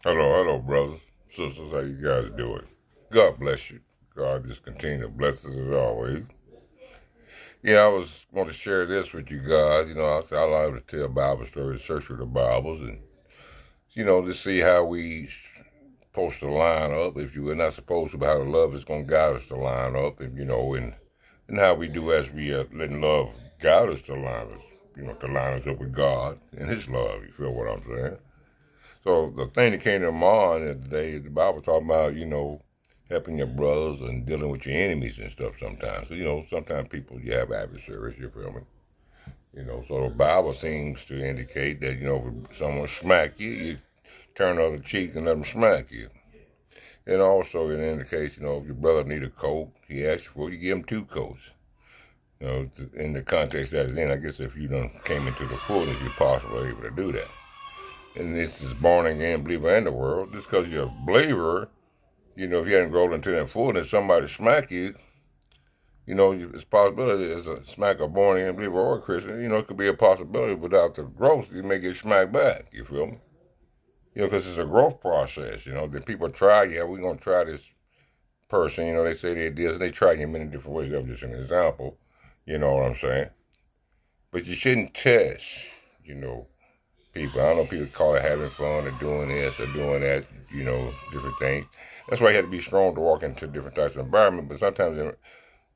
Hello, brothers, sisters. How you guys doing? God bless you. God just continue to bless us as always. Yeah, I was going to share this with you guys. I like to tell Bible stories, search through the Bibles, and to see how we supposed to line up. If you were not supposed to, but how the love is going to guide us to line up, and how we do as we letting love guide us to line us, to line us up with God and His love. You feel what I'm saying? So the thing that came to mind today, the Bible talking about, helping your brothers and dealing with your enemies and stuff sometimes. So, sometimes people, you have adversaries, you feel me? So the Bible seems to indicate that, if someone smack you, you turn the other cheek and let them smack you. And also it indicates, if your brother need a coat, he asks you for it, you give him two coats. In the context that it's in, I guess if you done came into the fullness, you're possibly able to do that. And this is born again believer in the world. Just because you're a believer, if you hadn't grown into that fullness, somebody smack you, it's a possibility as a smack a born again believer or a Christian, it could be a possibility without the growth, you may get smacked back, you feel me? Because it's a growth process, that people try, we're going to try this person, they say they did, and they try you in many different ways. That was just an example, you know what I'm saying? But you shouldn't test, people. I know people call it having fun or doing this or doing that, different things. That's why you have to be strong to walk into different types of environment. But sometimes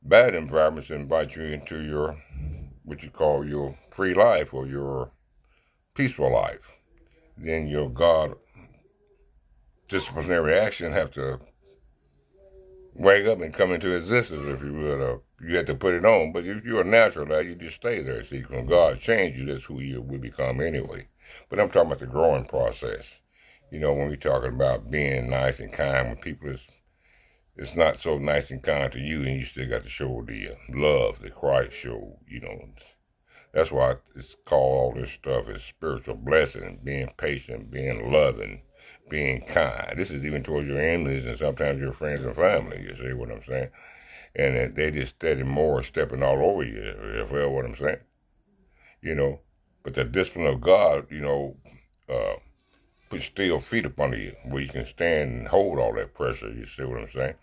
bad environments invite you into your, what you call your free life or your peaceful life. Then your God disciplinary action have to wake up and come into existence, if you will. You have to put it on. But if you're a natural lad, you just stay there. See, when God change you, that's who you will become anyway. But I'm talking about the growing process. When we're talking about being nice and kind, when people it's not so nice and kind to you, and you still got to show the love that Christ showed. That's why it's called all this stuff is spiritual blessing, being patient, being loving, being kind. This is even towards your enemies and sometimes your friends and family. You see what I'm saying? And they just steady more stepping all over you. You feel what I'm saying? You know, but the discipline of God, uh, put steel feet up under you where you can stand and hold all that pressure. You see what I'm saying?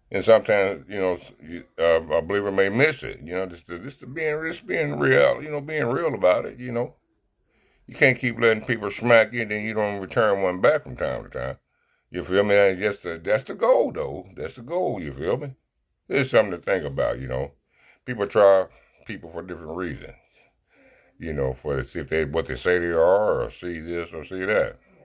And sometimes, a believer may miss it. Just being real. Being real about it. You can't keep letting people smack you, and then you don't return one back from time to time. You feel me? That's the goal, though. That's the goal. You feel me? It's something to think about. People try people for different reasons. For see if they what they say they are, or see this or see that.